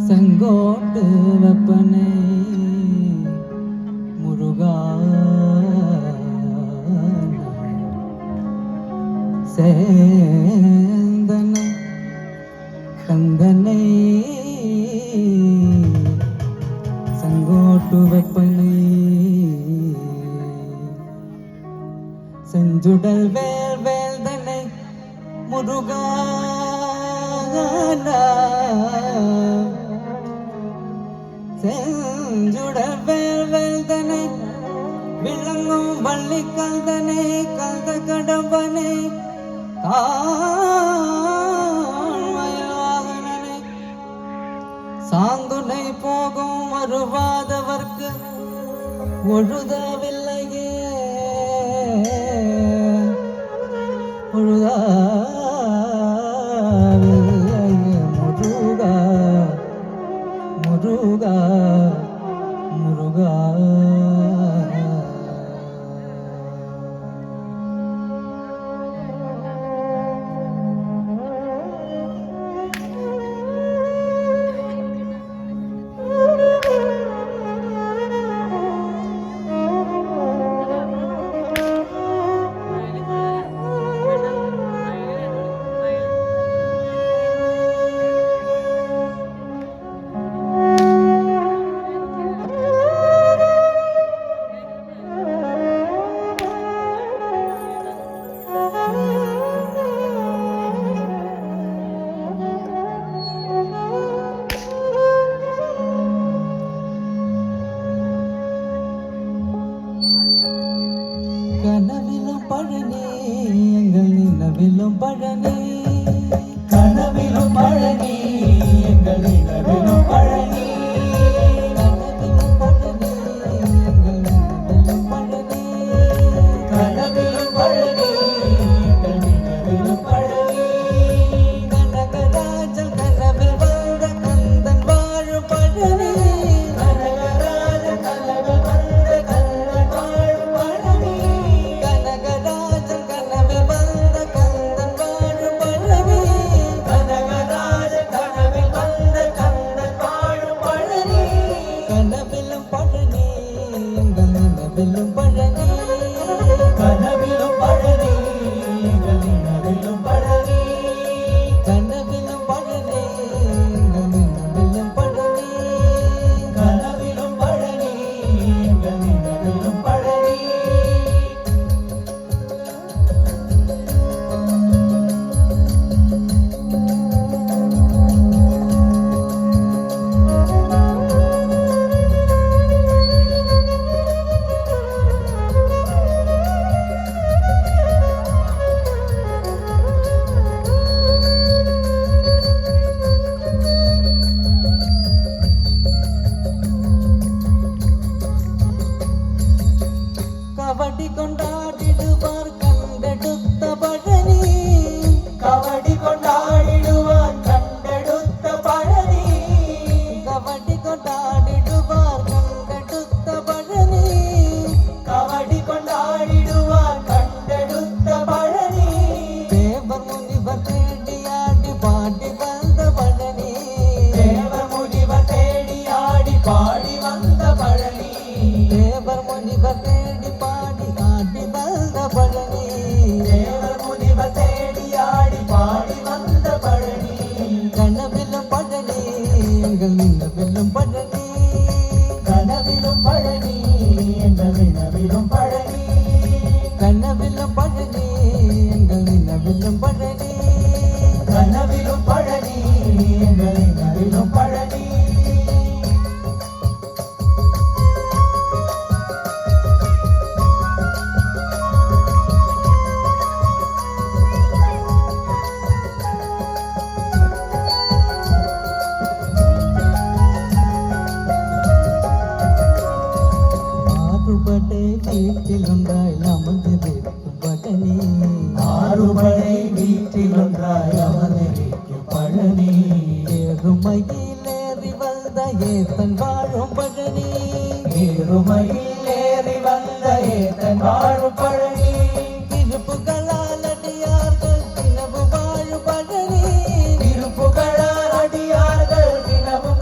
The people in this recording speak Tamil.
செங்கோட்டு வெப்பனை முருகா சேந்தன கந்தனை செங்கோட்டு வெப்பனை செஞ்சுடல் வேல் வேல்தனை முருகா செஞ்சுடல் வேல் வேல்தனை விளங்கும் வள்ளி கல்தனை கல்த கடம்பனை தாழ்மயவாகனனை சாந்துனை போகும் வருவாதவர்க்கு ஒழுதவில்லையே ஒழுதாவில்லையே முருகா முருகா முருகா கனவிலும் பழனி எங்கள் நிலவிலும் பழனி கனவிலும் பழனி எங்கள் நிலவிலும் பழனி கனவிலும் பழனி எங்கள் நிலவிலும் பழனி கனவிலும் பழனி எங்கள் நிலவிலும் பழனி கனகராஜன் கனவில் வந்த கந்தன் வாழும் பழனி கனகராஜன் கனவில் வந்த கந்தன் வாழும் பழனி கனகராஜன் கனவில் வந்த கந்தன் வாழும் பழனி கனகராஜன் கனவில் வந்த கந்தன் வாழும் பழனி கனவிலும் பழனி எங்கள் நிலவிலும் பழனி கனவிலும் பழனி எங்கள் நிலவிலும் பழனி கனவிலும் பழனி எங்கள் நிலவிலும் பழனி கனவிலும் பழனி எங்கள் நிலவிலும் பழனி கபடி கொண்டாடிடுவார் கண்டெடுத்த பழனி கபடி கொண்டாடிடுவார் கண்டெடுத்த பழனி கபடி கொண்டாடிடுவார் கண்டெடுத்த பழனி கபடி கொண்டாடிடுவார் கண்டெடுத்த பழனி தேவர் முனிவர் தேடி ஆடி பாடி வந்த பழனி தேவர் முனிவர் தேடி ஆடி பாடி வந்த பழனி தேவர் முனிவர் தேடி பாடி ஆடி வந்த பழனி தேவர் முனிவர் தேடி ஆடி பாடி வந்த பழனி கனவிலும் பழனி எங்கள் நிலவிலும் பழனி கனவிலும் பழனி எங்கள் நிலவிலும் பழனி கனவிலும் பழனி எங்கள் நிலவிலும் பழனி கனவிலும் பழனி எங்கள் நிலவிலும் பழனி ஆறுபடை வீட்டிலொன்றாய் அமர்ந்திருக்கும் பழனி ஆறுபடை வீட்டிலொன்றாய் அமர்ந்திருக்கும் பழனி ஏறுமையில் ஏறி வந்த ஏத்தன் வாழும் பழனி ஏறுமையில் ஏறி வந்த ஏத்தன் வாழும் பழனி இருப்புகளால் அடியார்கள் தினமும் வாழும் பழனி இருப்புகளால் அடியார்கள் தினமும்